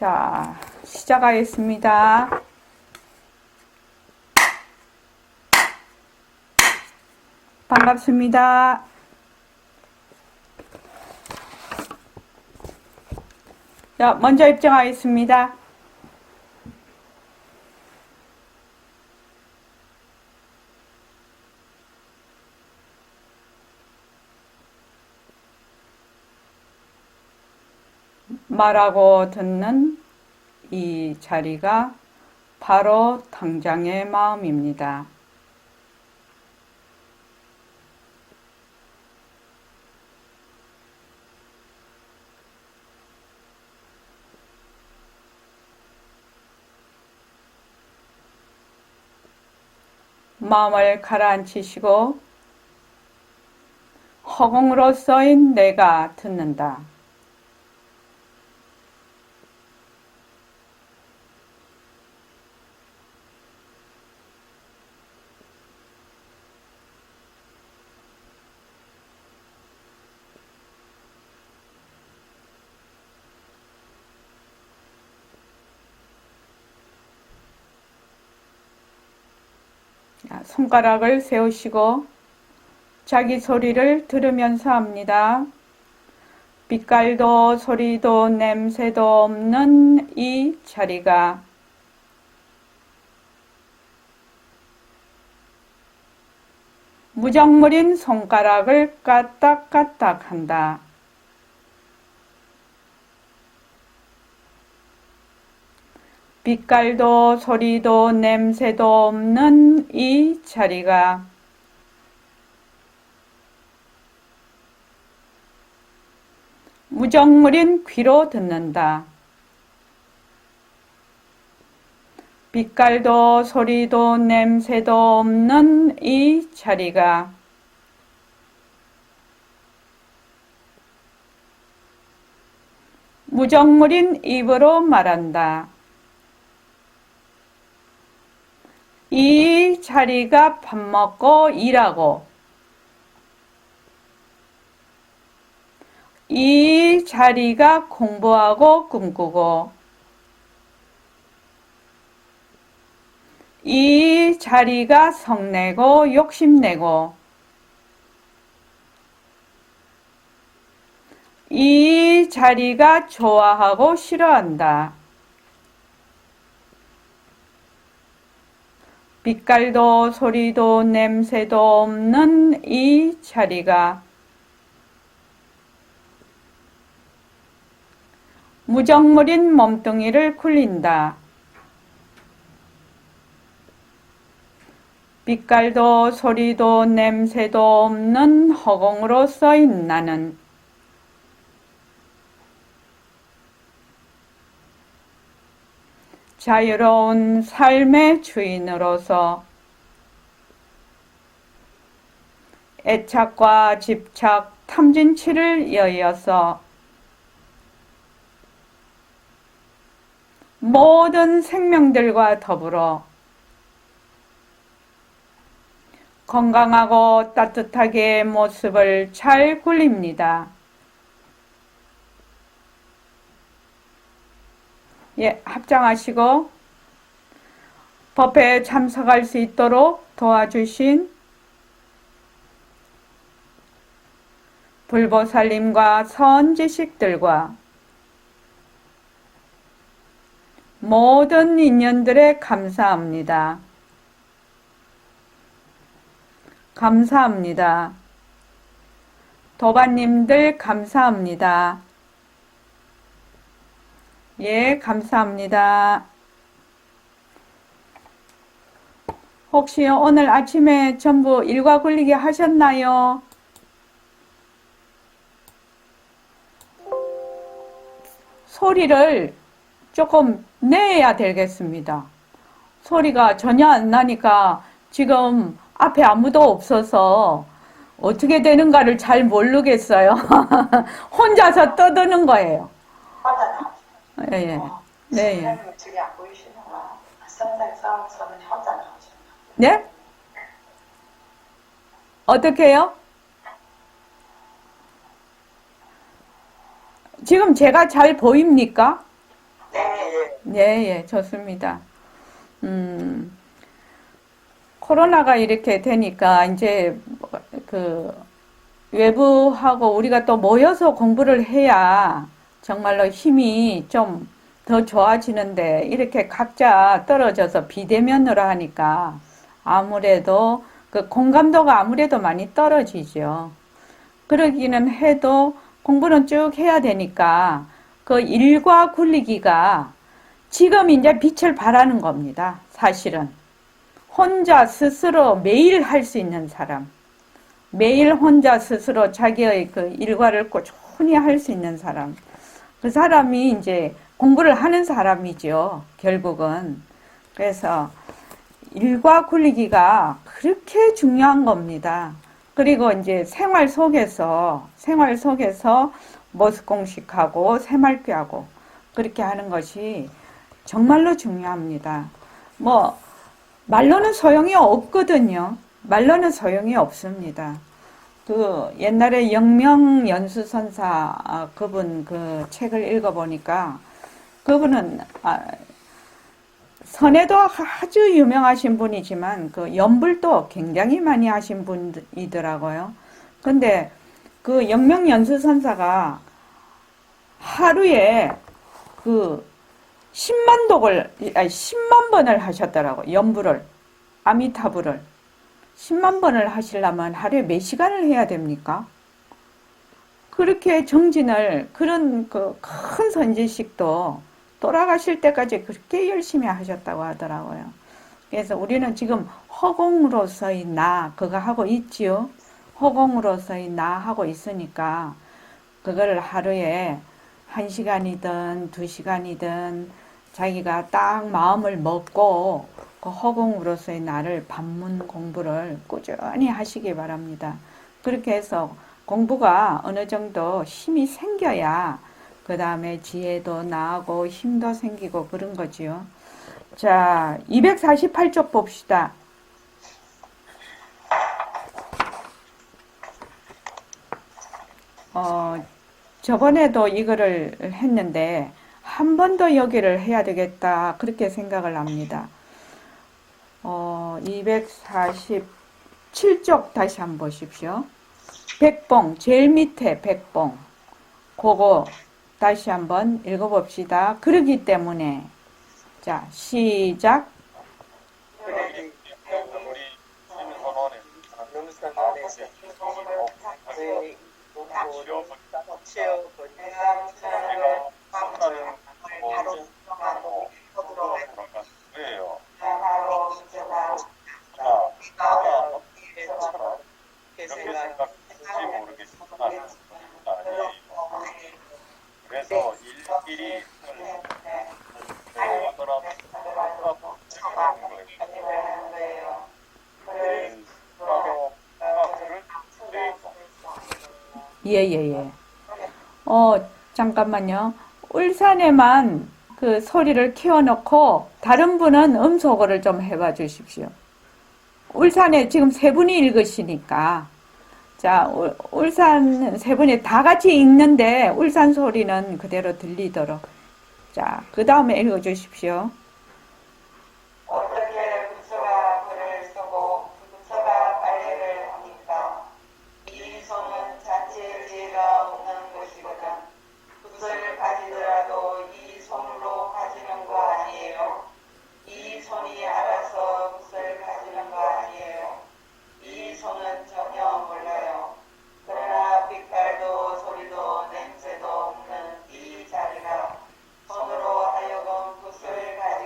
자, 시작하겠습니다. 반갑습니다. 자, 먼저 입장하겠습니다. 말하고 듣는 이 자리가 바로 당장의 마음입니다. 마음을 가라앉히시고 허공으로 써인 내가 듣는다. 손가락을 세우시고 자기 소리를 들으면서 합니다. 빛깔도 소리도 냄새도 없는 이 자리가 무정물인 손가락을 까딱까딱 한다. 빛깔도 소리도 냄새도 없는 이 자리가 무정물인 귀로 듣는다. 빛깔도 소리도 냄새도 없는 이 자리가 무정물인 입으로 말한다. 이 자리가 밥 먹고 일하고 이 자리가 공부하고 꿈꾸고 이 자리가 성내고 욕심내고 이 자리가 좋아하고 싫어한다. 빛깔도 소리도 냄새도 없는 이 자리가 무정물인 몸뚱이를 굴린다. 빛깔도 소리도 냄새도 없는 허공으로 써인 나는 자유로운 삶의 주인으로서 애착과 집착, 탐진치를 여의어서 모든 생명들과 더불어 건강하고 따뜻하게 모습을 잘 굴립니다. 예, 합장하시고 법회에 참석할 수 있도록 도와주신 불보살님과 선지식들과 모든 인연들에 감사합니다. 감사합니다. 도반님들 감사합니다. 예, 감사합니다. 혹시 오늘 아침에 전부 일과 굴리기 하셨나요? 소리를 조금 내야 되겠습니다. 소리가 전혀 안 나니까 지금 앞에 아무도 없어서 어떻게 되는가를 잘 모르겠어요. 혼자서 떠드는 거예요. 예, 예. 네, 예. 네? 어떻게 해요? 지금 제가 잘 보입니까? 네. 네, 예, 좋습니다. 음, 코로나가 이렇게 되니까 이제 그 외부하고 우리가 또 모여서 공부를 해야 정말로 힘이 좀 더 좋아지는데 이렇게 각자 떨어져서 비대면으로 하니까 아무래도 그 공감도가 아무래도 많이 떨어지죠. 그러기는 해도 공부는 쭉 해야 되니까 그 일과 굴리기가 지금 이제 빛을 발하는 겁니다. 사실은. 혼자 스스로 매일 할 수 있는 사람. 매일 혼자 스스로 자기의 그 일과를 꾸준히 할 수 있는 사람. 그 사람이 이제 공부를 하는 사람이죠. 결국은. 그래서 일과 굴리기가 그렇게 중요한 겁니다. 그리고 이제 생활 속에서 모습 공식하고 새말귀하고 그렇게 하는 것이 정말로 중요합니다. 뭐 말로는 소용이 없거든요. 말로는 소용이 없습니다. 그 옛날에 영명연수선사 그분 그 책을 읽어보니까 그분은 선에도 아주 유명하신 분이지만 그 연불도 굉장히 많이 하신 분이더라고요. 근데 그 영명연수선사가 하루에 그 10만 독을, 아니 10만 번을 하셨더라고. 연불을, 아미타불을. 10만 번을 하시려면 하루에 몇 시간을 해야 됩니까? 그렇게 정진을, 그런 그 큰 선지식도 돌아가실 때까지 그렇게 열심히 하셨다고 하더라고요. 그래서 우리는 지금 허공으로서의 나, 그거 하고 있지요? 허공으로서의 나 하고 있으니까, 그거를 하루에 1시간이든 2시간이든 자기가 딱 마음을 먹고 그 허공으로서의 나를 반문 공부를 꾸준히 하시기 바랍니다. 그렇게 해서 공부가 어느 정도 힘이 생겨야 그 다음에 지혜도 나고 힘도 생기고 그런 거지요. 자, 248쪽 봅시다. 저번에도 이거를 했는데 한 번 더 여기를 해야 되겠다 그렇게 생각을 합니다. 247쪽 다시 한번 보십시오. 백봉 제일 밑에 백봉 그거 다시 한번 읽어봅시다. 그러기 때문에 자 시작. 그러기 때문에 우리 신선원은 영선원에서 그의 공부를 치어보니 우리가 수많은 바로 돌아간 거예요. 내가 어떻게처럼 이렇게 생각했는지 모르겠지만 아니에요. 그래서 일일이 하더라도 생각하는 거예요. 예예예. 잠깐만요. 울산에만 그 소리를 키워놓고 다른 분은 음소거를 좀 해봐 주십시오. 울산에 지금 세 분이 읽으시니까 자 울산 세 분이 다 같이 읽는데 울산 소리는 그대로 들리도록 자 그 다음에 읽어주십시오. 어떻게 부처가 글을 쓰고 부처가 빨래를 합니까? 이 손은 자체 지혜가 없는 것이거든. 붓을 가지더라도 이 손으로 가지는 거 아니에요. 이 손이 알아서 붓을 가지는 거 아니에요. 이 손은 전혀 몰라요. 그러나 빛깔도 소리도 냄새도 없는 이 자리가 손으로 하여금 붓을 가지게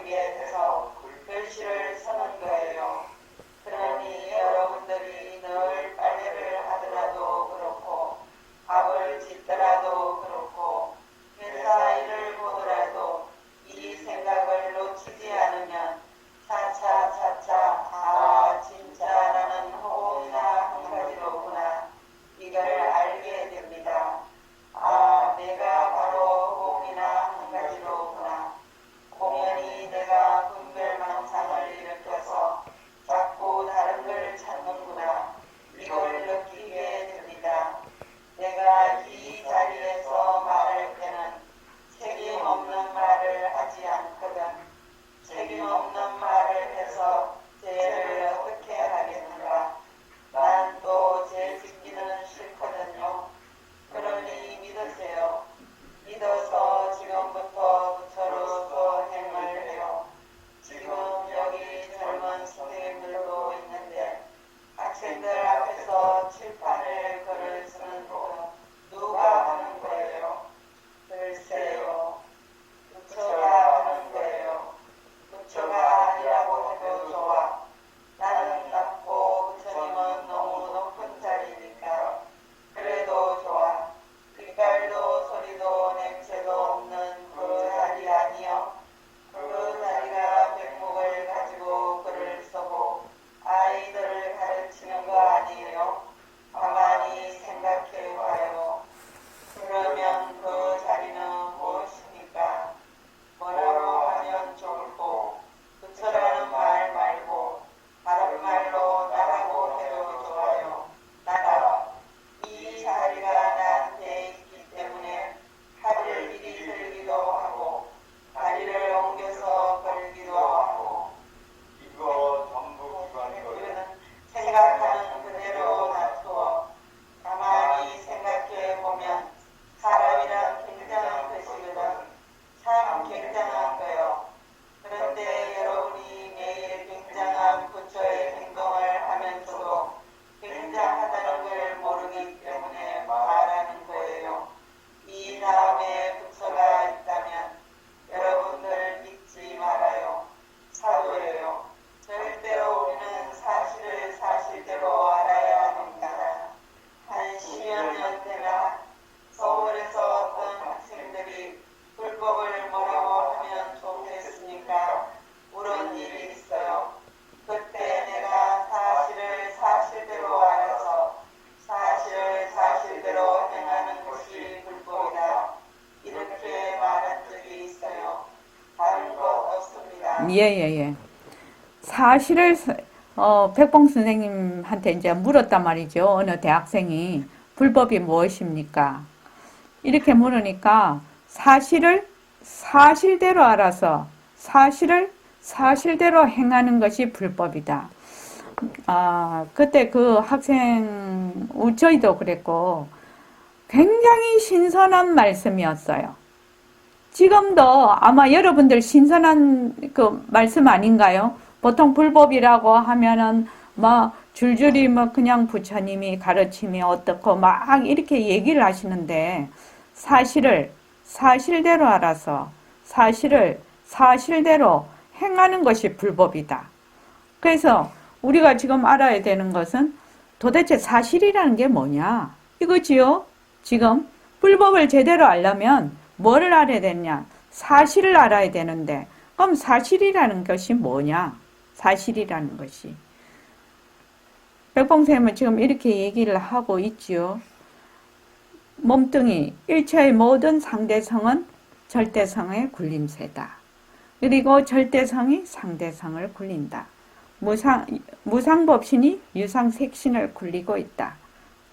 말하는 거예요. 이 다음에 부처가 있다면 여러분들 믿지 말아요. 사도예요. 절대로 우리는 사실을 사실대로 알아야 합니다. 한 10여 년 되나 서울에서 어떤 학생들이 불법을 뭐라고 하면 좋겠으니까 물은 일이 있어요. 그때 내가 사실을 사실대로 알아서 사실을 사실대로 행하는 것이 불법이다. 이렇게 말한 적이 있어요. 다른 것 없습니다. 예. 사실을 백봉 선생님한테 이제 물었단 말이죠. 어느 대학생이 불법이 무엇입니까? 이렇게 물으니까 사실을 사실대로 알아서 사실을 사실대로 행하는 것이 불법이다. 그때 그 학생, 저희도 그랬고 굉장히 신선한 말씀이었어요. 지금도 아마 여러분들 신선한 그 말씀 아닌가요? 보통 불법이라고 하면은 막 줄줄이 뭐 그냥 부처님이 가르침이 어떻고 막 이렇게 얘기를 하시는데 사실을 사실대로 알아서 사실을 사실대로 행하는 것이 불법이다. 그래서 우리가 지금 알아야 되는 것은 도대체 사실이라는 게 뭐냐? 이거지요? 지금 불법을 제대로 알려면 뭐를 알아야 되냐? 사실을 알아야 되는데 그럼 사실이라는 것이 뭐냐? 사실이라는 것이. 백봉쌤은 지금 이렇게 얘기를 하고 있지요. 몸뚱이, 일체의 모든 상대성은 절대성의 굴림새다. 그리고 절대성이 상대성을 굴린다. 무상법신이 유상색신을 굴리고 있다.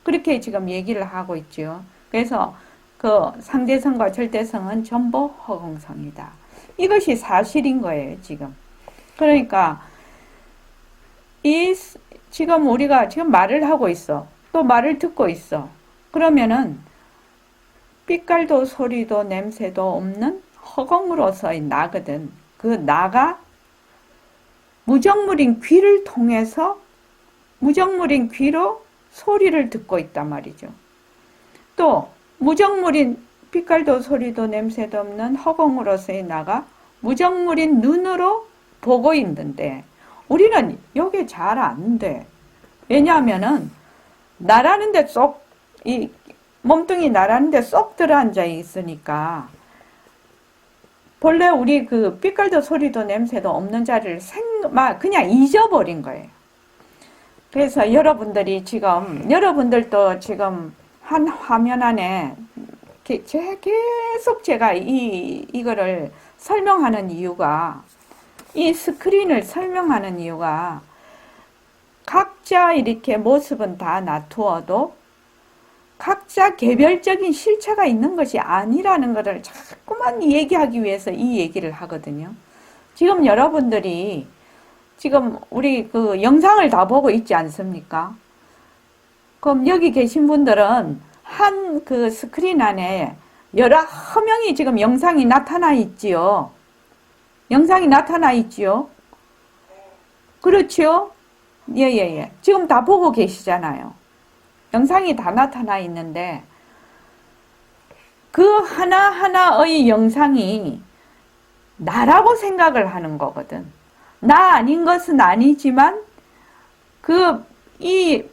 그렇게 지금 얘기를 하고 있죠. 그래서 그 상대성과 절대성은 전부 허공성이다. 이것이 사실인 거예요, 지금. 그러니까 지금 우리가 지금 말을 하고 있어. 또 말을 듣고 있어. 그러면은 빛깔도 소리도 냄새도 없는 허공으로서의 나거든. 그 나가 무정물인 귀를 통해서 무정물인 귀로 소리를 듣고 있단 말이죠. 또 무정물인 빛깔도 소리도 냄새도 없는 허공으로서의 나가 무정물인 눈으로 보고 있는데 우리는 이게 잘 안 돼. 왜냐하면은 나라는 데 쏙, 이 몸뚱이 나라는 데 쏙 들어앉아 있으니까 본래 우리 그 빛깔도 소리도 냄새도 없는 자리를 그냥 잊어버린 거예요. 그래서 여러분들도 지금 한 화면 안에 계속 제가 이거를 설명하는 이유가 이 스크린을 설명하는 이유가 각자 이렇게 모습은 다 놔두어도 각자 개별적인 실체가 있는 것이 아니라는 것을 자꾸만 얘기하기 위해서 이 얘기를 하거든요. 지금 여러분들이 지금 우리 그 영상을 다 보고 있지 않습니까? 그럼 여기 계신 분들은 한 그 스크린 안에 여러 명이 지금 영상이 나타나 있지요. 영상이 나타나 있지요. 그렇지요? 예. 지금 다 보고 계시잖아요. 영상이 다 나타나 있는데 그 하나하나의 영상이 나라고 생각을 하는 거거든. 나 아닌 것은 아니지만 이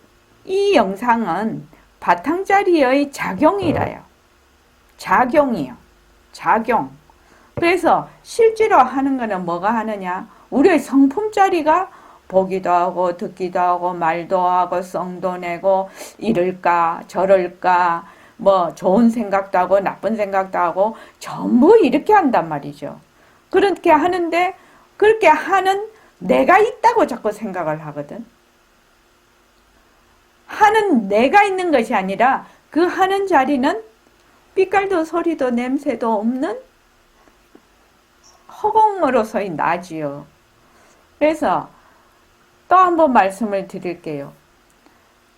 영상은 바탕자리의 작용이라요. 작용이요. 작용. 그래서 실제로 하는 거는 뭐가 하느냐? 우리의 성품자리가 보기도 하고 듣기도 하고 말도 하고 썽도 내고 이럴까 저럴까 뭐 좋은 생각도 하고 나쁜 생각도 하고 전부 이렇게 한단 말이죠. 그렇게 하는데 그렇게 하는 내가 있다고 자꾸 생각을 하거든. 하는 내가 있는 것이 아니라 그 하는 자리는 빛깔도 소리도 냄새도 없는 허공으로서의 나지요. 그래서 또 한 번 말씀을 드릴게요.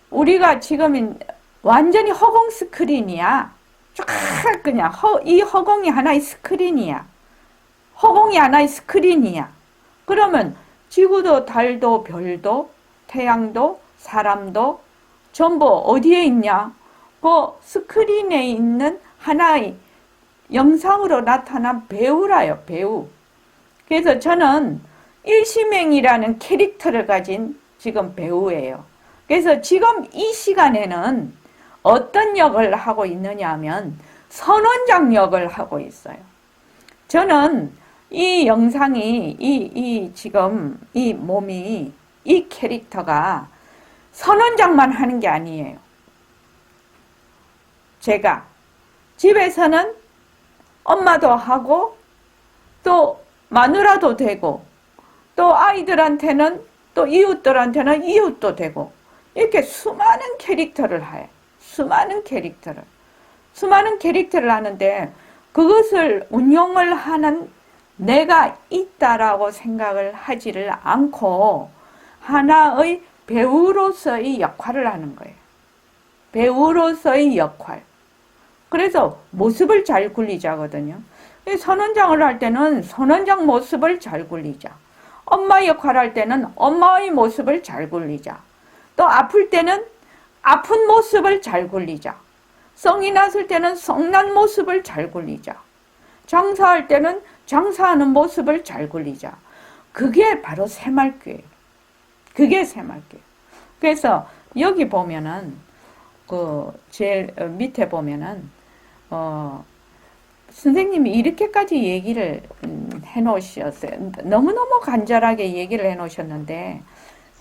우리가 지금 완전히 허공 스크린이야. 쫙 그냥 이 허공이 하나의 스크린이야. 허공이 하나의 스크린이야. 그러면 지구도 달도 별도 태양도 사람도 전부 어디에 있냐? 그 스크린에 있는 하나의 영상으로 나타난 배우라요, 배우. 그래서 저는 일심행이라는 캐릭터를 가진 지금 배우예요. 그래서 지금 이 시간에는 어떤 역을 하고 있느냐 하면 선원장 역을 하고 있어요. 저는 이 영상이, 지금 이 몸이, 이 캐릭터가 선원장만 하는 게 아니에요. 제가 집에서는 엄마도 하고 또 마누라도 되고 또 아이들한테는 또 이웃들한테는 이웃도 되고 이렇게 수많은 캐릭터를 해요. 수많은 캐릭터를 하는데 그것을 운영을 하는 내가 있다라고 생각을 하지를 않고 하나의 배우로서의 역할을 하는 거예요. 배우로서의 역할. 그래서 모습을 잘 굴리자거든요. 선원장을 할 때는 선원장 모습을 잘 굴리자. 엄마 역할을 할 때는 엄마의 모습을 잘 굴리자. 또 아플 때는 아픈 모습을 잘 굴리자. 성이 났을 때는 성난 모습을 잘 굴리자. 장사할 때는 장사하는 모습을 잘 굴리자. 그게 바로 새말귀예요. 그게 새말귀예요. 그래서 여기 보면은 그 제일 밑에 보면은 선생님이 이렇게까지 얘기를 해놓으셨어요. 너무너무 간절하게 얘기를 해놓으셨는데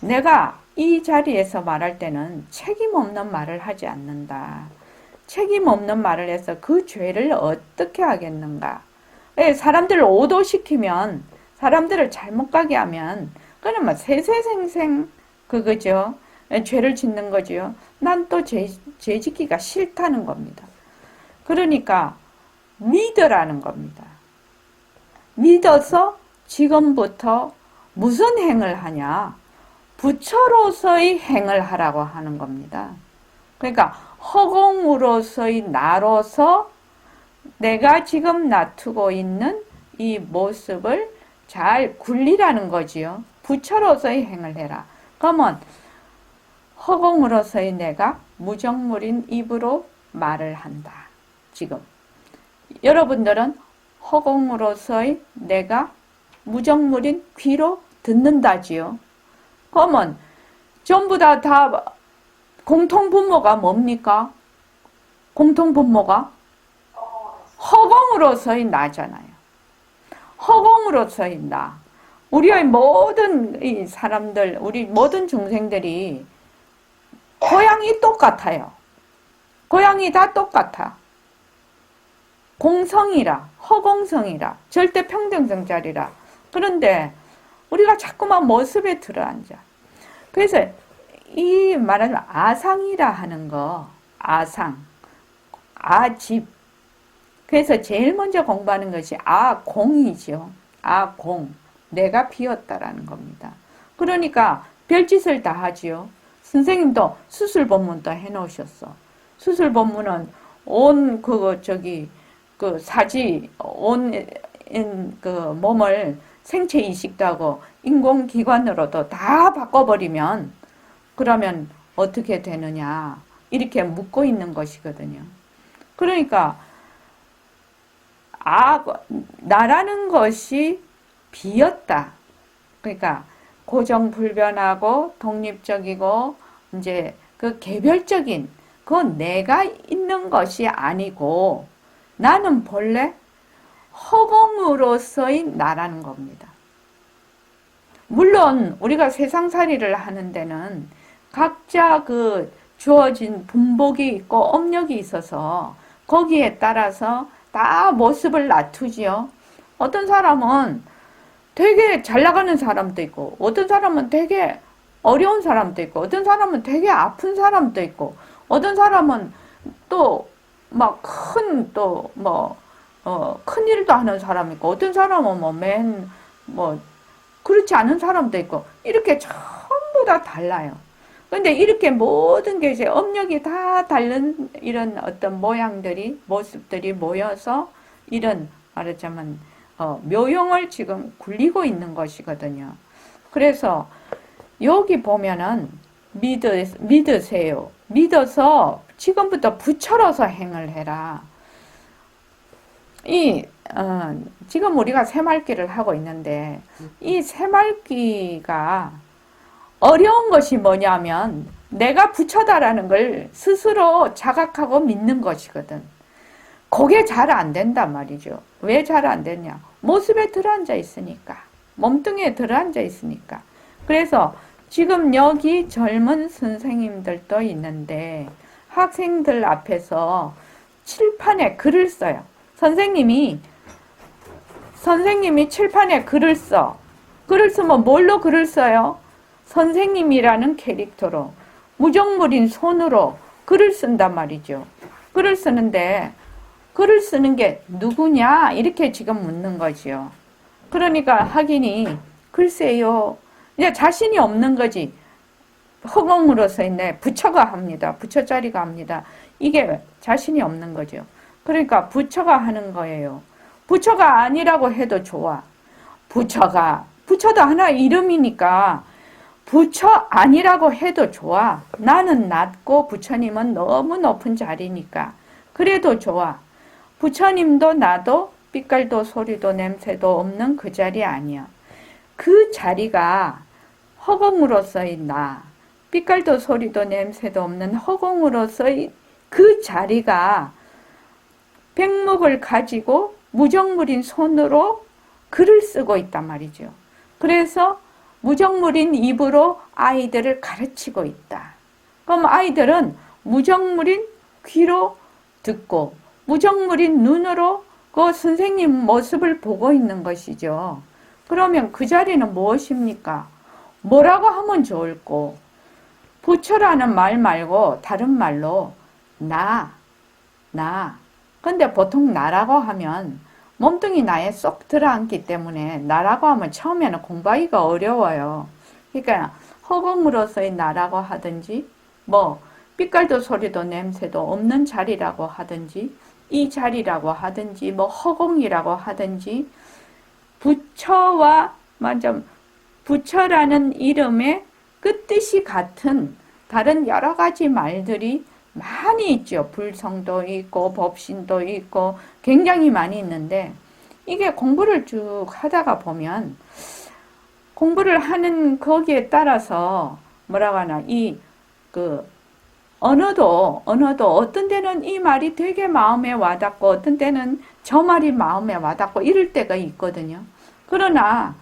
내가 이 자리에서 말할 때는 책임 없는 말을 하지 않는다. 책임 없는 말을 해서 그 죄를 어떻게 하겠는가. 사람들을 오도시키면 사람들을 잘못 가게 하면 그는 뭐 세세생생 그거죠. 죄를 짓는 거죠. 난 또 죄 짓기가 싫다는 겁니다. 그러니까 믿으라는 겁니다. 믿어서 지금부터 무슨 행을 하냐? 부처로서의 행을 하라고 하는 겁니다. 그러니까 허공으로서의 나로서 내가 지금 놔두고 있는 이 모습을 잘 굴리라는 거지요. 부처로서의 행을 해라. 그러면 허공으로서의 내가 무정물인 입으로 말을 한다. 지금 여러분들은 허공으로서의 내가 무정물인 귀로 듣는다지요. 그러면 전부 다 공통분모가 뭡니까? 공통분모가 허공으로서의 나잖아요. 허공으로서의 나. 우리의 모든 이 사람들, 우리 모든 중생들이 고향이 똑같아요. 고향이 다 똑같아. 공성이라, 허공성이라, 절대 평등성자리라. 그런데 우리가 자꾸만 모습에 들어앉아. 그래서 이 말하자면 아상이라 하는 거, 아상, 아집. 그래서 제일 먼저 공부하는 것이 아공이죠. 아공, 내가 비었다라는 겁니다. 그러니까 별짓을 다 하지요. 선생님도 수술 법문도 해놓으셨어. 수술 법문은 온 몸을 생체 이식도 하고 인공기관으로도 다 바꿔버리면 그러면 어떻게 되느냐 이렇게 묻고 있는 것이거든요. 그러니까 나라는 것이 비었다. 그러니까 고정불변하고 독립적이고 이제 그 개별적인 그건 내가 있는 것이 아니고 나는 본래 허공으로서의 나라는 겁니다. 물론 우리가 세상살이를 하는 데는 각자 그 주어진 분복이 있고 업력이 있어서 거기에 따라서 다 모습을 놔두지요. 어떤 사람은 되게 잘 나가는 사람도 있고 어떤 사람은 되게 어려운 사람도 있고 어떤 사람은 되게 아픈 사람도 있고 어떤 사람은 또 막 큰 일도 하는 사람이 있고 어떤 사람은 그렇지 않은 사람도 있고 이렇게 전부 다 달라요. 근데 이렇게 모든 게 이제 업력이 다 다른 이런 어떤 모습들이 모여서 이런 말하자면 묘용을 지금 굴리고 있는 것이거든요. 그래서 여기 보면은 믿으세요. 믿어서 지금부터 부처로서 행을 해라. 지금 우리가 새말귀를 하고 있는데, 이 새말귀가 어려운 것이 뭐냐면, 내가 부처다라는 걸 스스로 자각하고 믿는 것이거든. 그게 잘 안 된단 말이죠. 왜 잘 안 되냐? 모습에 들어앉아 있으니까. 몸뚱이에 들어앉아 있으니까. 그래서 지금 여기 젊은 선생님들도 있는데, 학생들 앞에서 칠판에 글을 써요. 선생님이 칠판에 글을 써. 글을 쓰면 뭘로 글을 써요? 선생님이라는 캐릭터로 무정물인 손으로 글을 쓴단 말이죠. 글을 쓰는데 글을 쓰는 게 누구냐? 이렇게 지금 묻는 거지요. 그러니까 학인이 글쎄요. 이제 자신이 없는 거지. 허공으로 서 있네. 부처가 합니다. 부처 자리가 합니다. 이게 자신이 없는 거죠. 그러니까 부처가 하는 거예요. 부처가 아니라고 해도 좋아. 부처도 하나의 이름이니까 부처 아니라고 해도 좋아. 나는 낮고 부처님은 너무 높은 자리니까. 그래도 좋아. 부처님도 나도 빛깔도 소리도 냄새도 없는 그 자리 아니야. 그 자리가 허공으로서의 나, 빛깔도 소리도 냄새도 없는 허공으로서의 그 자리가 백목을 가지고 무정물인 손으로 글을 쓰고 있단 말이죠. 그래서 무정물인 입으로 아이들을 가르치고 있다. 그럼 아이들은 무정물인 귀로 듣고 무정물인 눈으로 그 선생님 모습을 보고 있는 것이죠. 그러면 그 자리는 무엇입니까? 뭐라고 하면 좋을꼬? 부처라는 말 말고 다른 말로 나. 근데 보통 나라고 하면 몸뚱이 나에 쏙 들어앉기 때문에 나라고 하면 처음에는 공부하기가 어려워요. 그러니까 허공으로서의 나라고 하든지 뭐 빛깔도 소리도 냄새도 없는 자리라고 하든지 이 자리라고 하든지 뭐 허공이라고 하든지 부처와 완전 부처라는 이름의 끝뜻이 같은 다른 여러 가지 말들이 많이 있죠. 불성도 있고 법신도 있고 굉장히 많이 있는데 이게 공부를 쭉 하다가 보면 공부를 하는 거기에 따라서 뭐라고 하나 언어도 어떤 때는 이 말이 되게 마음에 와닿고 어떤 때는 저 말이 마음에 와닿고 이럴 때가 있거든요. 그러나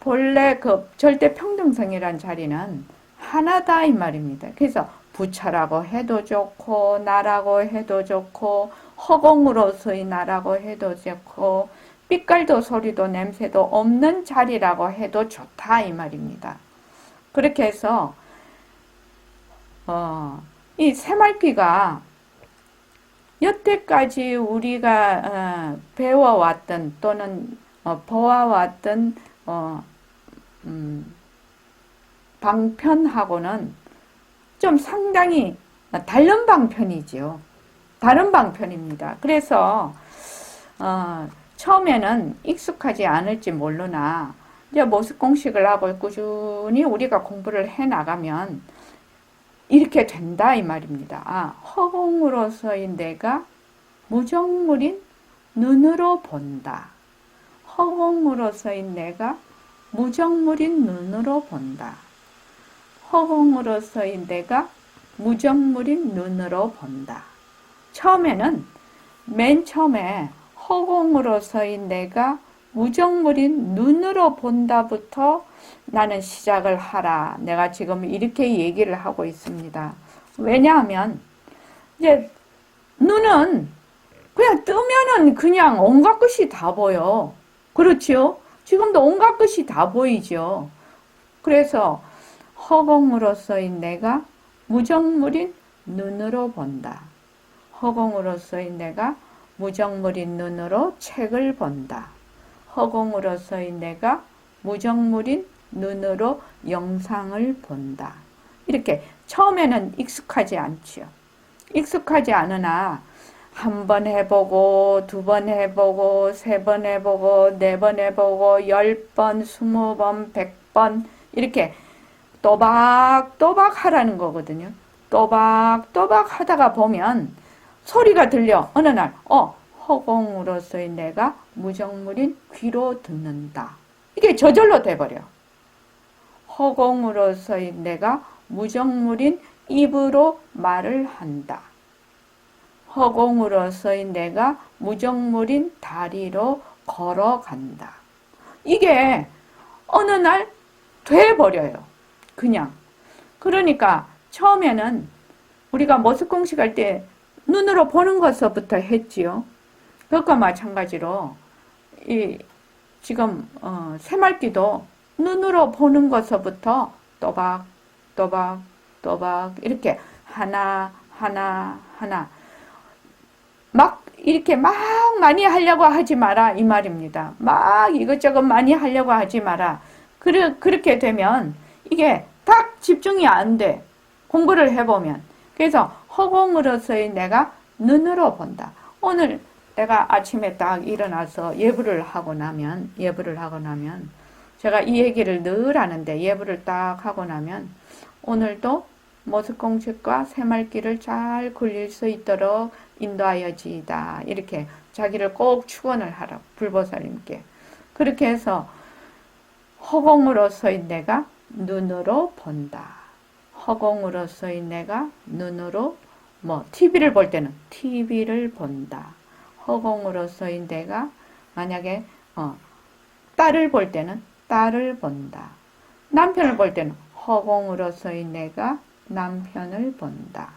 본래 그 절대 평등성이란 자리는 하나다 이 말입니다. 그래서 부처라고 해도 좋고 나라고 해도 좋고 허공으로서의 나라고 해도 좋고 빛깔도 소리도 냄새도 없는 자리라고 해도 좋다 이 말입니다. 그렇게 해서 이 새말귀가 여태까지 우리가 배워왔던 또는 보아왔던 방편하고는 좀 상당히 다른 방편이죠. 다른 방편입니다. 그래서 처음에는 익숙하지 않을지 모르나 이제 모습 공식을 하고 꾸준히 우리가 공부를 해 나가면 이렇게 된다 이 말입니다. 허공으로서의 내가 무정물인 눈으로 본다. 허공으로서의 내가 무정물인 눈으로 본다. 허공으로서의 내가 무정물인 눈으로 본다. 맨 처음에 허공으로서의 내가 무정물인 눈으로 본다부터 나는 시작을 하라. 내가 지금 이렇게 얘기를 하고 있습니다. 왜냐하면 이제 눈은 그냥 뜨면은 그냥 온갖 것이 다 보여. 그렇지요? 지금도 온갖 것이 다 보이죠. 그래서 허공으로서의 내가 무정물인 눈으로 본다. 허공으로서의 내가 무정물인 눈으로 책을 본다. 허공으로서의 내가 무정물인 눈으로 영상을 본다. 이렇게 처음에는 익숙하지 않지요. 익숙하지 않으나 한 번 해보고 2번 해보고 3번 해보고 4번 해보고 10번 20번 100번 이렇게 또박또박 하라는 거거든요. 또박또박 하다가 보면 소리가 들려. 어느 날 허공으로서의 내가 무정물인 귀로 듣는다. 이게 저절로 돼버려. 허공으로서의 내가 무정물인 입으로 말을 한다. 허공으로서의 내가 무정물인 다리로 걸어간다. 이게 어느 날 돼버려요. 그냥. 그러니까 처음에는 우리가 모습공식 할 때 눈으로 보는 것부터 했지요. 그것과 마찬가지로 지금 새말기도 눈으로 보는 것부터 또박 이렇게 하나 막 이렇게 막 많이 하려고 하지 마라 이 말입니다. 막 이것저것 많이 하려고 하지 마라. 그렇게 되면 이게 딱 집중이 안 돼. 공부를 해보면. 그래서 허공으로서의 내가 눈으로 본다. 오늘 내가 아침에 딱 일어나서 예불을 하고 나면 제가 이 얘기를 늘 하는데 예불을 딱 하고 나면 오늘도 모습공책과 새말기를 잘 굴릴 수 있도록 인도하여지이다. 이렇게 자기를 꼭 축원을 하라고 불보살님께. 그렇게 해서 허공으로서의 내가 눈으로 본다. 허공으로서의 내가 눈으로 TV를 볼 때는 TV를 본다. 허공으로서의 내가 만약에 딸을 볼 때는 딸을 본다. 남편을 볼 때는 허공으로서의 내가 남편을 본다.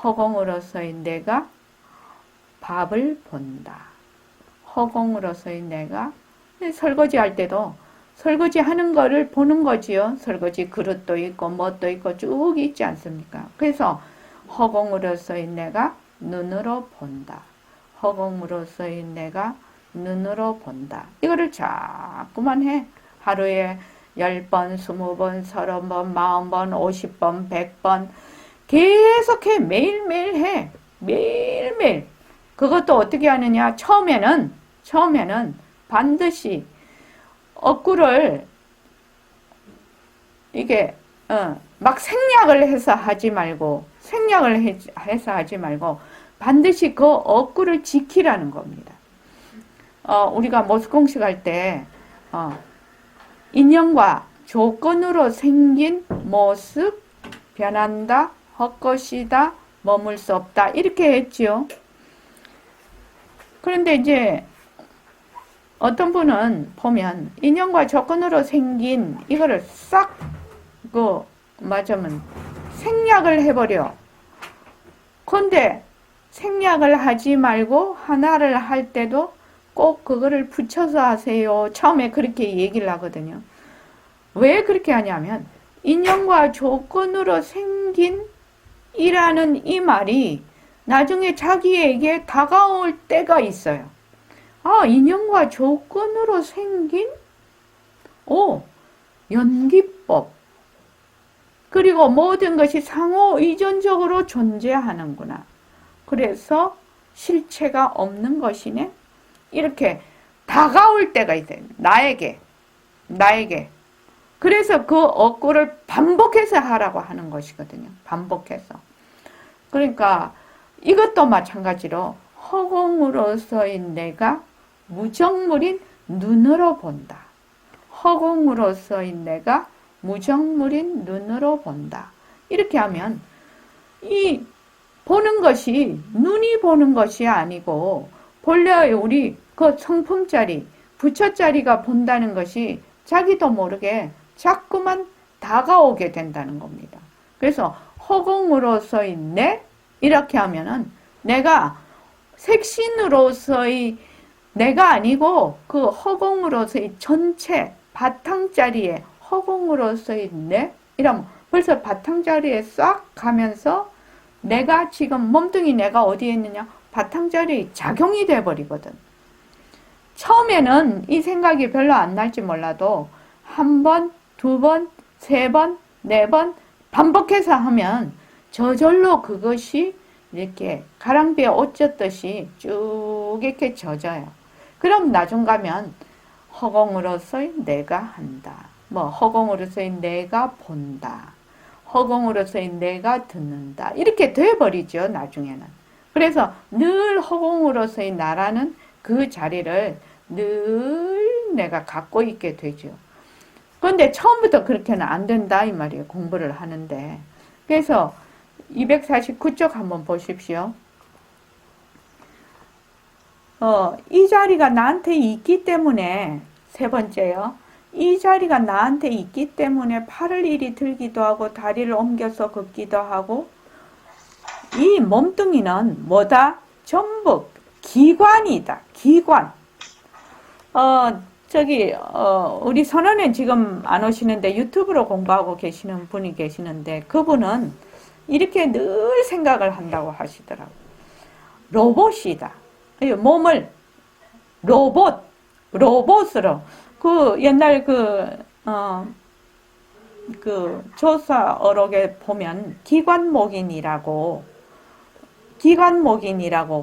허공으로서의 내가 밥을 본다. 허공으로서의 내가 설거지 할 때도 설거지 하는 거를 보는 거지요. 설거지 그릇도 있고 뭣도 있고 쭉 있지 않습니까? 그래서 허공으로서의 내가 눈으로 본다. 허공으로서의 내가 눈으로 본다. 이거를 자꾸만 해. 하루에 10번, 20번, 30번, 40번, 50번, 100번 계속해. 매일매일 해. 매일매일. 그것도 어떻게 하느냐. 처음에는 반드시 억구를 이게 막 생략을 해서 하지 말고 반드시 그 억구를 지키라는 겁니다. 우리가 모습공식 할 때 인연과 조건으로 생긴 모습 변한다, 헛것이다, 머물 수 없다 이렇게 했지요. 그런데 이제 어떤 분은 보면 인연과 조건으로 생긴 이거를 싹 맞으면 생략을 해버려. 그런데 생략을 하지 말고 하나를 할 때도 꼭 그거를 붙여서 하세요. 처음에 그렇게 얘기를 하거든요. 왜 그렇게 하냐면 인연과 조건으로 생긴 이라는 이 말이 나중에 자기에게 다가올 때가 있어요. 인연과 조건으로 생긴 연기법. 그리고 모든 것이 상호 의존적으로 존재하는구나. 그래서 실체가 없는 것이네. 이렇게 다가올 때가 있어요. 나에게. 그래서 그 억구를 반복해서 하라고 하는 것이거든요. 반복해서. 그러니까 이것도 마찬가지로 허공으로서의 내가 무정물인 눈으로 본다. 허공으로서의 내가 무정물인 눈으로 본다. 이렇게 하면 이 보는 것이 눈이 보는 것이 아니고 본래 우리 그 성품자리, 부처자리가 본다는 것이 자기도 모르게 자꾸만 다가오게 된다는 겁니다. 그래서 허공으로서의 내 이렇게 하면은 내가 색신으로서의 내가 아니고 그 허공으로서의 전체 바탕자리에 허공으로서의 내 이러면 벌써 바탕자리에 싹 가면서 내가 지금 몸뚱이 내가 어디에 있느냐 바탕자리에 작용이 돼버리거든. 처음에는 이 생각이 별로 안 날지 몰라도 한 번, 두 번, 세 번, 네 번 반복해서 하면 저절로 그것이 이렇게 가랑비에 옷 젖듯이 쭉 이렇게 젖어요. 그럼 나중 가면 허공으로서의 내가 한다. 허공으로서의 내가 본다. 허공으로서의 내가 듣는다. 이렇게 돼버리죠, 나중에는. 그래서 늘 허공으로서의 나라는 그 자리를 늘 내가 갖고 있게 되죠. 그런데 처음부터 그렇게는 안 된다 이 말이에요. 공부를 하는데. 그래서 249쪽 한번 보십시오. 이 자리가 나한테 있기 때문에, 세 번째요. 이 자리가 나한테 있기 때문에 팔을 이리 들기도 하고 다리를 옮겨서 걷기도 하고, 이 몸뚱이는 뭐다? 전부 기관이다. 기관. 우리 선원은 지금 안 오시는데 유튜브로 공부하고 계시는 분이 계시는데, 그분은 이렇게 늘 생각을 한다고 하시더라고요. 로봇이다. 몸을 로봇으로. 옛날 조사 어록에 보면 기관목인이라고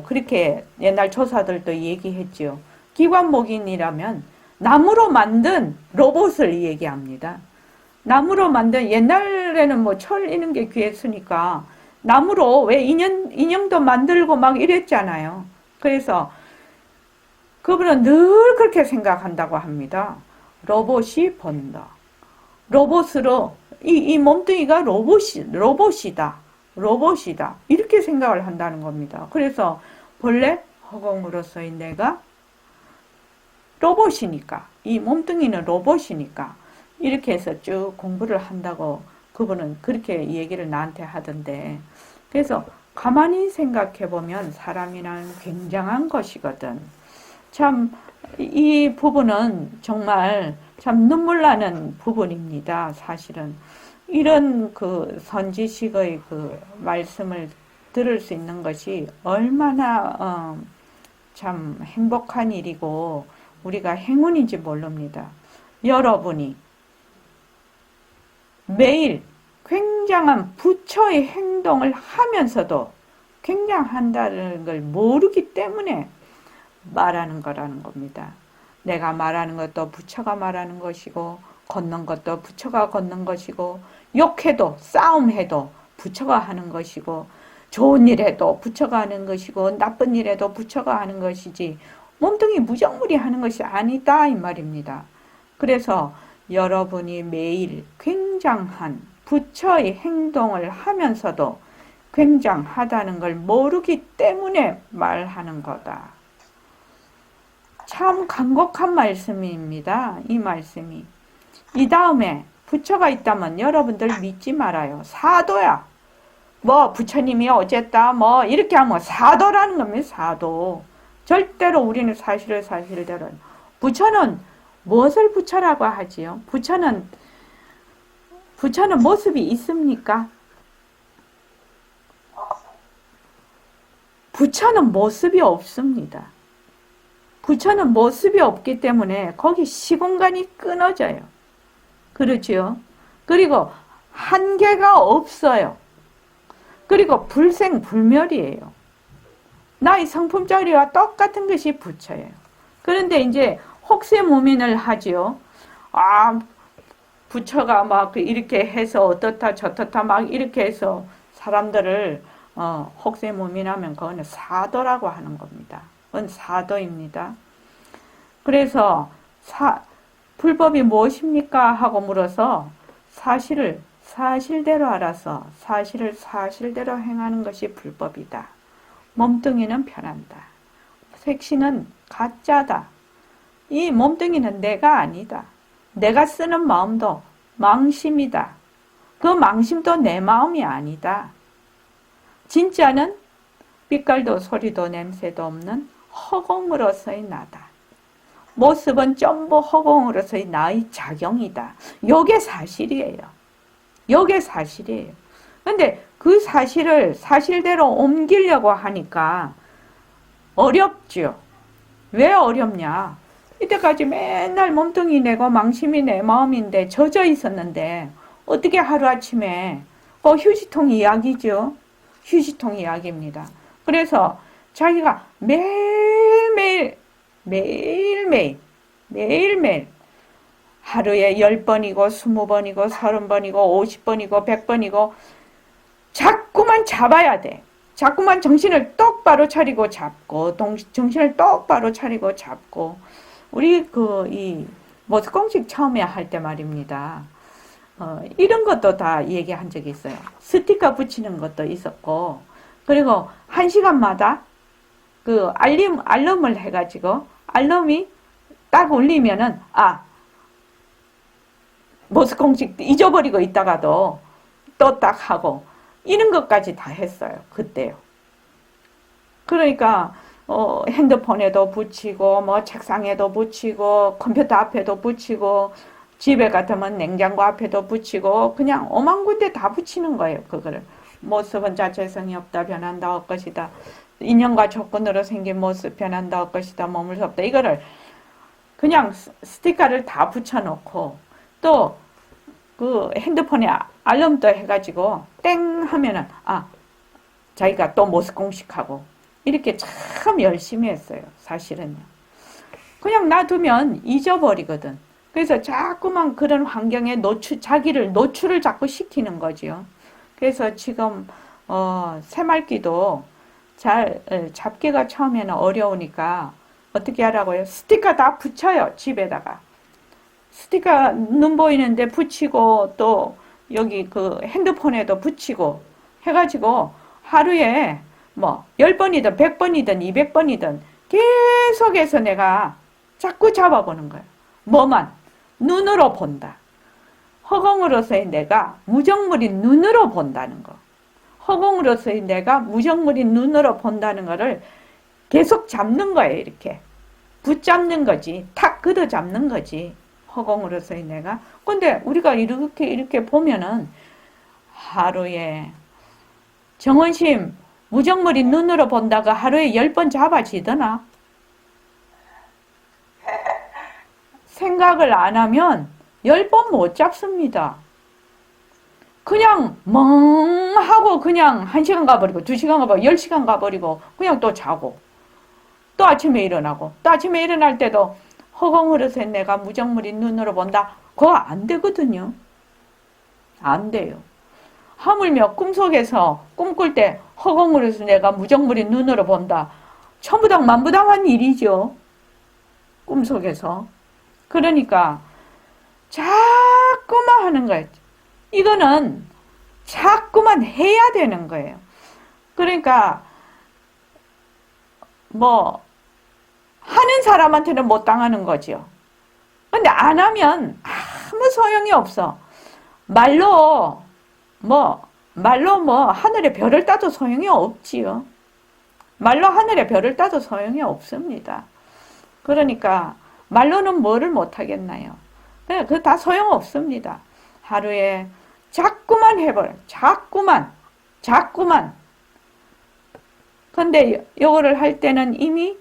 그렇게 옛날 조사들도 얘기했죠. 기관목인이라면 나무로 만든 로봇을 얘기합니다. 나무로 만든, 옛날에는 뭐 철 이런 게 귀했으니까 나무로 왜 인형도 만들고 막 이랬잖아요. 그래서 그분은 늘 그렇게 생각한다고 합니다. 로봇이 본다. 로봇으로 이 몸뚱이가 로봇이다. 이렇게 생각을 한다는 겁니다. 그래서 본래 허공으로서의 내가 로봇이니까, 이 몸뚱이는 로봇이니까 이렇게 해서 쭉 공부를 한다고 그분은 그렇게 얘기를 나한테 하던데, 그래서 가만히 생각해 보면 사람이란 굉장한 것이거든. 참 이 부분은 정말 참 눈물 나는 부분입니다. 사실은 이런 선지식의 말씀을 들을 수 있는 것이 얼마나 참 행복한 일이고 우리가 행운인지 모릅니다. 여러분이 매일 굉장한 부처의 행동을 하면서도 굉장한다는 걸 모르기 때문에 말하는 거라는 겁니다. 내가 말하는 것도 부처가 말하는 것이고, 걷는 것도 부처가 걷는 것이고, 욕해도 싸움해도 부처가 하는 것이고, 좋은 일 해도 부처가 하는 것이고, 나쁜 일 해도 부처가 하는 것이지 몸뚱이 무정무리 하는 것이 아니다 이 말입니다. 그래서 여러분이 매일 굉장한 부처의 행동을 하면서도 굉장하다는 걸 모르기 때문에 말하는 거다. 참 간곡한 말씀입니다. 이 말씀이. 이 다음에 부처가 있다면 여러분들 믿지 말아요. 사도야. 뭐 부처님이 어쨌다 뭐 이렇게 하면 사도라는 겁니다. 사도. 절대로 우리는 사실대로. 부처는 무엇을 부처라고 하지요? 부처는 모습이 있습니까? 부처는 모습이 없습니다. 부처는 모습이 없기 때문에 거기 시공간이 끊어져요. 그렇죠? 그리고 한계가 없어요. 그리고 불생불멸이에요. 나의 성품자리와 똑같은 것이 부처예요. 그런데 이제 혹세무민을 하지요. 부처가 막 이렇게 해서 어떻다 저떻다 막 이렇게 해서 사람들을 혹세무민하면 그거는 사도라고 하는 겁니다. 그건 사도입니다. 그래서 불법이 무엇입니까? 하고 물어서 사실을 사실대로 알아서 사실을 사실대로 행하는 것이 불법이다. 몸뚱이는 변한다. 색신은 가짜다. 이 몸뚱이는 내가 아니다. 내가 쓰는 마음도 망심이다. 그 망심도 내 마음이 아니다. 진짜는 빛깔도 소리도 냄새도 없는 허공으로서의 나다. 모습은 전부 허공으로서의 나의 작용이다. 요게 사실이에요. 요게 사실이에요. 근데 그 사실을 사실대로 옮기려고 하니까 어렵죠. 왜 어렵냐? 이때까지 맨날 몸뚱이 내고 망심이 내 마음인데 젖어 있었는데 어떻게 하루아침에 휴지통 이야기죠. 휴지통 이야기입니다. 그래서 자기가 매일매일 하루에 10번이고 20번이고 30번이고 50번이고 100번이고 자꾸만 잡아야 돼. 자꾸만 정신을 똑바로 차리고 잡고 정신을 똑바로 차리고 잡고 우리 이 모습공식 처음에 할 때 말입니다. 이런 것도 다 얘기한 적이 있어요. 스티커 붙이는 것도 있었고 그리고 1시간마다 그 알람을 해가지고 알람이 딱 울리면은 모습공식 잊어버리고 있다가도 또 딱 하고 이런 것까지 다 했어요. 그때요. 그러니까 핸드폰에도 붙이고 뭐 책상에도 붙이고 컴퓨터 앞에도 붙이고 집에 같으면 냉장고 앞에도 붙이고 그냥 오만 군데 다 붙이는 거예요. 그거를 모습은 자체성이 없다 변한다 할 것이다. 인연과 조건으로 생긴 모습 변한다 할 것이다. 머물 수 없다. 이거를 그냥 스티커를 다 붙여놓고 또 그 핸드폰에 알람도 해가지고 땡 하면은 자기가 또 모습 공식하고 이렇게 참 열심히 했어요. 사실은요. 그냥 놔두면 잊어버리거든. 그래서 자꾸만 그런 환경에 자기를 노출을 자꾸 시키는 거지요. 그래서 지금 새말기도 잘 잡기가 처음에는 어려우니까 어떻게 하라고요? 스티커 다 붙여요. 집에다가. 스티커 눈 보이는데 붙이고 또 여기 그 핸드폰에도 붙이고 해가지고 하루에 뭐 10번이든 100번이든 200번이든 계속해서 내가 자꾸 잡아보는 거예요. 뭐만? 눈으로 본다. 허공으로서의 내가 무정물인 눈으로 본다는 거. 허공으로서의 내가 무정물인 눈으로 본다는 거를 계속 잡는 거예요. 이렇게. 붙잡는 거지. 탁 걷어 잡는 거지. 허공으로서의 내가. 근데 우리가 이렇게 보면은 하루에 정원심 무정물인 눈으로 본다가 하루에 10번 잡아지더나? 생각을 안 하면 10번 못 잡습니다. 그냥 멍하고 그냥 1시간 가버리고 2시간 가버리고 10시간 가버리고 그냥 또 자고 또 아침에 일어나고 또 아침에 일어날 때도 허공으로서 내가 무정물인 눈으로 본다. 그거 안 되거든요. 안 돼요. 하물며 꿈속에서 꿈꿀 때 허공으로서 내가 무정물인 눈으로 본다. 천부당 만부당한 일이죠. 꿈속에서. 그러니까 자꾸만 하는 거예요. 이거는 자꾸만 해야 되는 거예요. 그러니까 뭐 하는 사람한테는 못 당하는 거죠. 근데 안 하면 아무 소용이 없어. 말로 하늘에 별을 따도 소용이 없지요. 말로 하늘에 별을 따도 소용이 없습니다. 그러니까 말로는 뭐를 못 하겠나요? 그거 다 소용 없습니다. 하루에 자꾸만 해버려. 자꾸만. 근데 요거를 할 때는 이미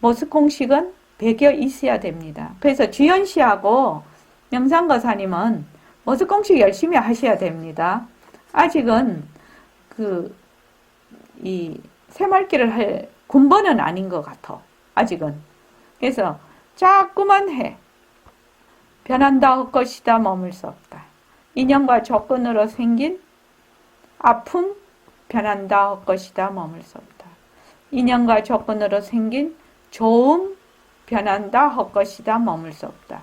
모습 공식은 배겨 있어야 됩니다. 그래서 주연 씨하고 명상거사님은 모습 공식 열심히 하셔야 됩니다. 아직은 이 새말기를 할 군번은 아닌 것 같아. 아직은. 그래서 자꾸만 해. 변한다 할 것이다 머물 수 없다. 인연과 조건으로 생긴 아픔 변한다 할 것이다 머물 수 없다. 인연과 조건으로 생긴 좋음 변한다 할 것이다 머물 수 없다.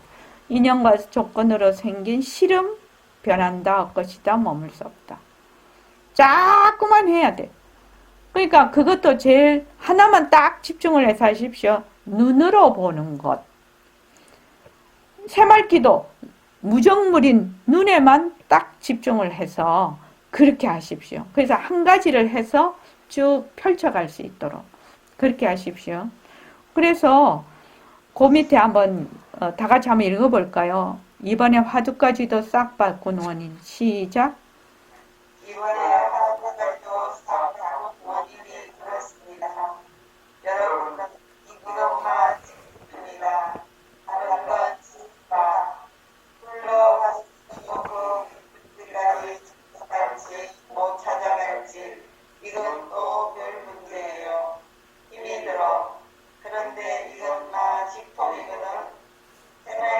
인연과 조건으로 생긴 싫음 변한다 할 것이다 머물 수 없다. 자꾸만 해야 돼. 그러니까 그것도 제일 하나만 딱 집중을 해서 하십시오. 눈으로 보는 것. 새말기도 무정물인 눈에만 딱 집중을 해서 그렇게 하십시오. 그래서 한 가지를 해서 쭉 펼쳐갈 수 있도록 그렇게 하십시오. 그래서 그 밑에 한번 다 같이 한번 읽어볼까요? 이번에 화두까지도 싹 바꾼 원인. 시작. 이번에 화두까지도 싹 바꾼 원인이 그렇습니다. 여러분은 이것만 지킵니다. 다른 건 지키라. 불러가시고 그까지 찾아갈지 못 찾아갈지 이건 또 별 문제예요. 힘이 들어. 그런데 이건 마직 폼이거든. 생활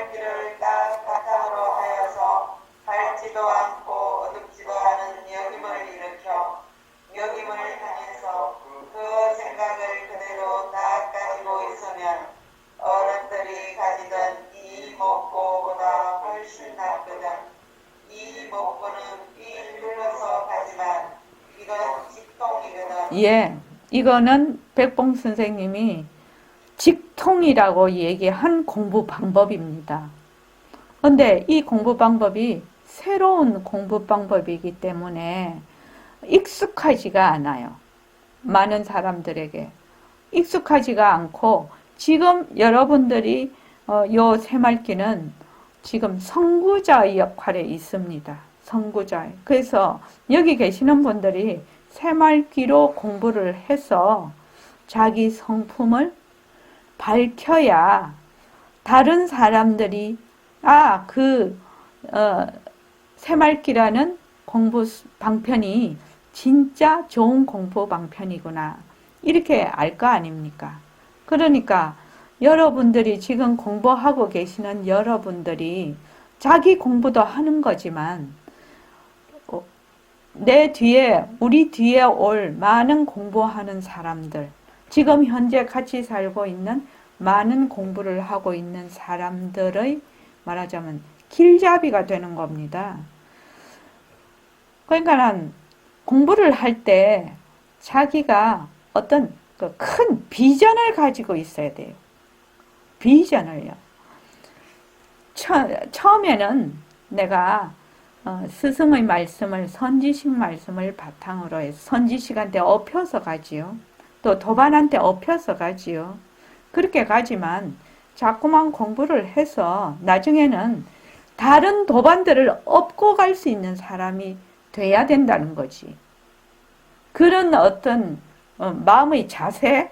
예, 이거는 백봉 선생님이 직통이라고 얘기한 공부 방법입니다. 근데 이 공부 방법이 새로운 공부 방법이기 때문에 익숙하지가 않아요. 많은 사람들에게. 익숙하지가 않고 지금 여러분들이 요 새말기는 지금 선구자의 역할에 있습니다. 선구자. 그래서 여기 계시는 분들이 새말기로 공부를 해서 자기 성품을 밝혀야 다른 사람들이 새말기라는 공부 방편이 진짜 좋은 공부 방편이구나. 이렇게 알 거 아닙니까? 그러니까 여러분들이 지금 공부하고 계시는 여러분들이 자기 공부도 하는 거지만 내 뒤에, 우리 뒤에 올 많은 공부하는 사람들, 지금 현재 같이 살고 있는 많은 공부를 하고 있는 사람들의 말하자면 길잡이가 되는 겁니다. 그러니까는 공부를 할 때 자기가 어떤 큰 비전을 가지고 있어야 돼요. 비전을요. 처음에는 내가 스승의 말씀을, 선지식 말씀을 바탕으로 해서 선지식한테 엎혀서 가지요. 또 도반한테 엎혀서 가지요. 그렇게 가지만 자꾸만 공부를 해서 나중에는 다른 도반들을 업고 갈 수 있는 사람이 돼야 된다는 거지. 그런 어떤 마음의 자세,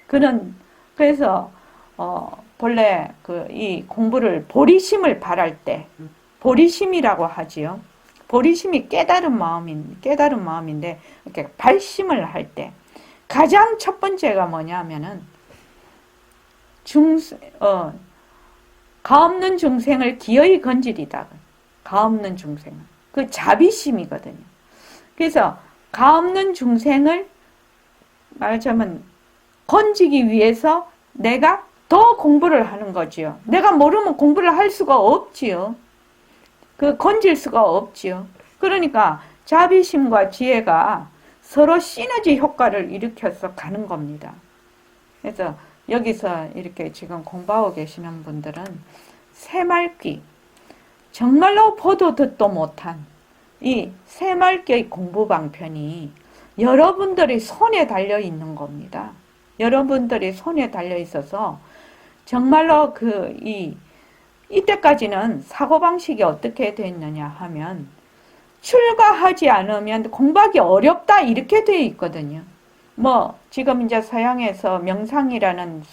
그래서 본래 이 공부를 보리심을 바랄 때, 보리심이라고 하지요. 보리심이 깨달은 마음인데 이렇게 발심을 할 때 가장 첫 번째가 뭐냐면은 가없는 중생을 기어이 건지리다. 가없는 중생은 그 자비심이거든요. 그래서 가없는 중생을 말하자면 건지기 위해서 내가 더 공부를 하는 거지요. 내가 모르면 공부를 할 수가 없지요. 건질 수가 없지요. 그러니까 자비심과 지혜가 서로 시너지 효과를 일으켜서 가는 겁니다. 그래서 여기서 이렇게 지금 공부하고 계시는 분들은 새말기, 정말로 보도 듣도 못한 이 새말기의 공부 방편이 여러분들의 손에 달려 있는 겁니다. 여러분들의 손에 달려 있어서 정말로 이때까지는 사고방식이 어떻게 됐느냐 하면 출가하지 않으면 공부하기 어렵다 이렇게 되어 있거든요. 지금 이제 서양에서 명상이라는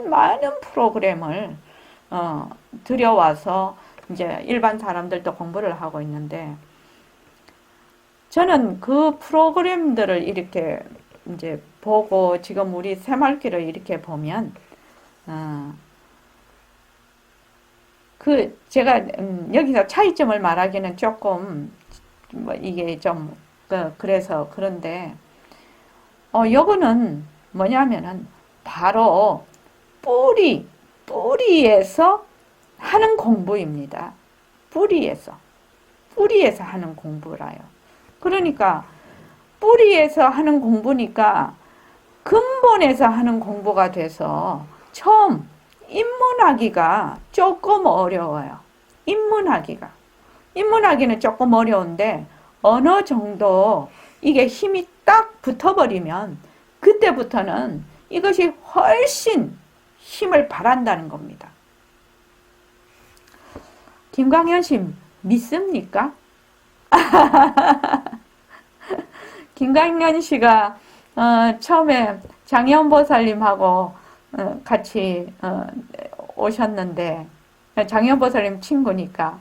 많은 프로그램을 들여와서 이제 일반 사람들도 공부를 하고 있는데 저는 그 프로그램들을 이렇게 이제 보고 지금 우리 새말기를 이렇게 보면 제가 여기서 차이점을 말하기는 조금 이게 좀 그래서 그런데 요거는 뭐냐면은 바로 뿌리에서 하는 공부입니다. 뿌리에서 하는 공부라요. 그러니까 뿌리에서 하는 공부니까 근본에서 하는 공부가 돼서 처음 입문하기가 조금 어려워요. 입문하기는 조금 어려운데 어느 정도 이게 힘이 딱 붙어버리면 그때부터는 이것이 훨씬 힘을 발한다는 겁니다. 김광현 씨 믿습니까? 김광현 씨가 처음에 장현보살님하고 같이 오셨는데 장현보살님 친구니까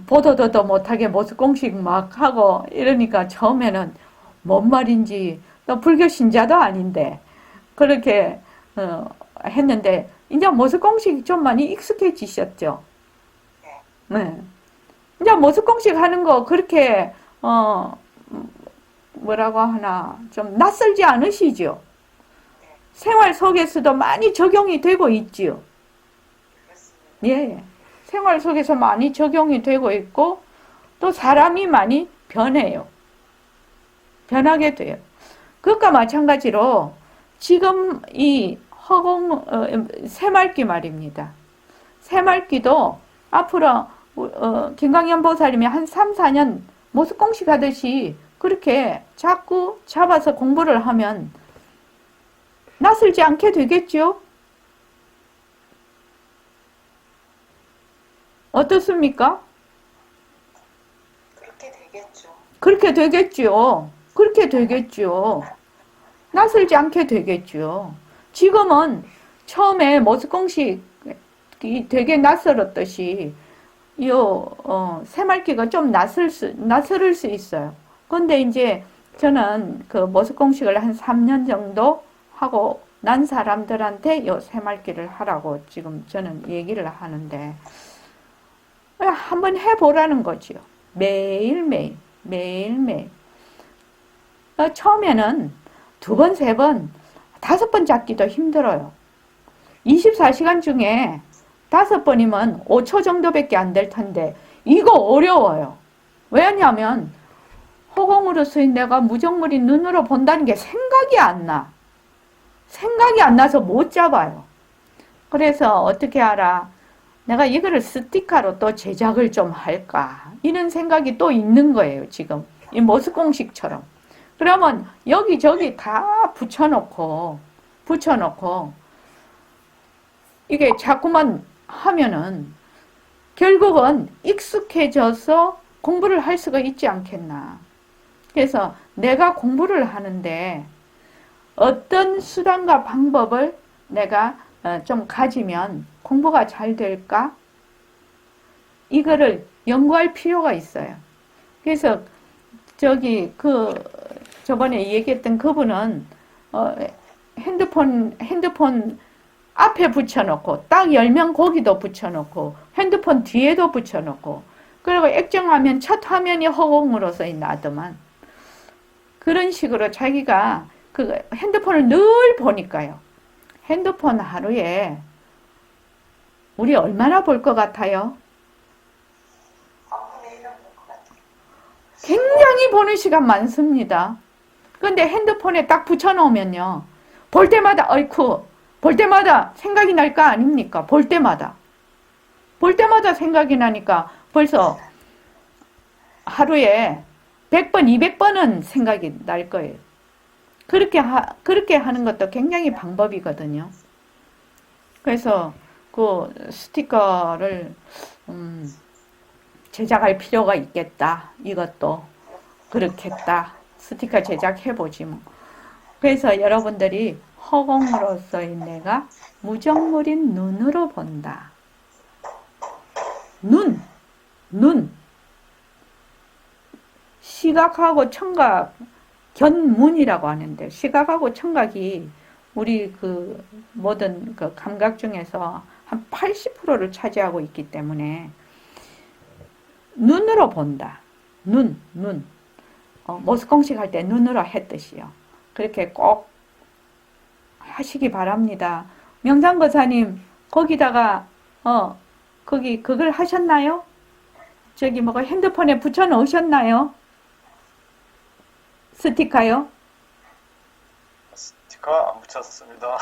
보도도 못하게 모습공식 막 하고 이러니까 처음에는 뭔 말인지 또 불교 신자도 아닌데 그렇게 했는데 이제 모습공식 좀 많이 익숙해지셨죠. 네. 이제 모습공식 하는 거 그렇게 뭐라고 하나 좀 낯설지 않으시죠? 생활 속에서도 많이 적용이 되고 있지요. 예, 생활 속에서 많이 적용이 되고 있고 또 사람이 많이 변해요. 변하게 돼요. 그것과 마찬가지로 지금 이 새말기 말입니다. 새말기도 앞으로 김광현 보살님이 한 3, 4년 모습공식 하듯이 그렇게 자꾸 잡아서 공부를 하면 낯설지 않게 되겠죠? 어떻습니까? 그렇게 되겠죠. 그렇게 되겠죠. 그렇게 되겠죠. 낯설지 않게 되겠죠. 지금은 처음에 모습공식이 되게 낯설었듯이 새말기가 좀 낯설을 수 있어요. 근데 이제 저는 그 모습공식을 한 3년 정도 하고 난 사람들한테 새말기를 하라고 지금 저는 얘기를 하는데 한번 해보라는 거지요. 매일매일. 처음에는 2번, 3번, 5번 잡기도 힘들어요. 24시간 중에 5번이면 5초 정도밖에 안 될 텐데 이거 어려워요. 왜냐하면 허공으로 쓰인 내가 무정물이 눈으로 본다는 게 생각이 안 나. 생각이 안 나서 못 잡아요. 그래서 어떻게 하라. 내가 이거를 스티커로 또 제작을 좀 할까. 이런 생각이 또 있는 거예요, 지금. 이 모습공식처럼. 그러면 여기저기 다 붙여놓고, 이게 자꾸만 하면은 결국은 익숙해져서 공부를 할 수가 있지 않겠나. 그래서 내가 공부를 하는데 어떤 수단과 방법을 내가 좀 가지면 공부가 잘 될까? 이거를 연구할 필요가 있어요. 그래서 저번에 얘기했던 그분은 핸드폰 앞에 붙여놓고 딱 열면 거기도 붙여놓고 핸드폰 뒤에도 붙여놓고 그리고 액정화면 첫 화면이 허공으로서 나더만 그런 식으로 자기가 그 핸드폰을 늘 보니까요. 핸드폰 하루에 우리 얼마나 볼 것 같아요? 굉장히 보는 시간 많습니다. 근데 핸드폰에 딱 붙여놓으면요. 볼 때마다 볼 때마다 생각이 날 거 아닙니까? 볼 때마다 생각이 나니까 벌써 하루에 100번, 200번은 생각이 날 거예요. 그렇게 하는 것도 굉장히 방법이거든요. 그래서 그 스티커를 제작할 필요가 있겠다. 이것도 그렇겠다. 스티커 제작해보지 뭐. 그래서 여러분들이 허공으로서의 내가 무정물인 눈으로 본다. 눈. 시각하고 청각, 견문이라고 하는데, 시각하고 청각이 우리 그 모든 그 감각 중에서 한 80%를 차지하고 있기 때문에, 눈으로 본다. 눈. 모습공식 할 때 눈으로 했듯이요. 그렇게 꼭 하시기 바랍니다. 명상거사님, 거기다가, 그걸 하셨나요? 핸드폰에 붙여 놓으셨나요? 스티커요? 스티커 안 붙였습니다.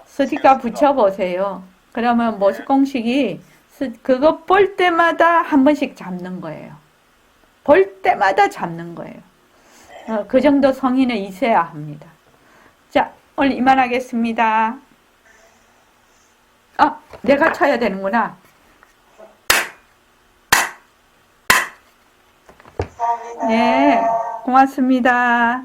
스티커 붙여보세요. 그러면 모습공식이 그거 볼 때마다 한 번씩 잡는 거예요. 볼 때마다 잡는 거예요. 그 정도 성의는 있어야 합니다. 자, 오늘 이만하겠습니다. 내가 쳐야 되는구나. 네, 고맙습니다.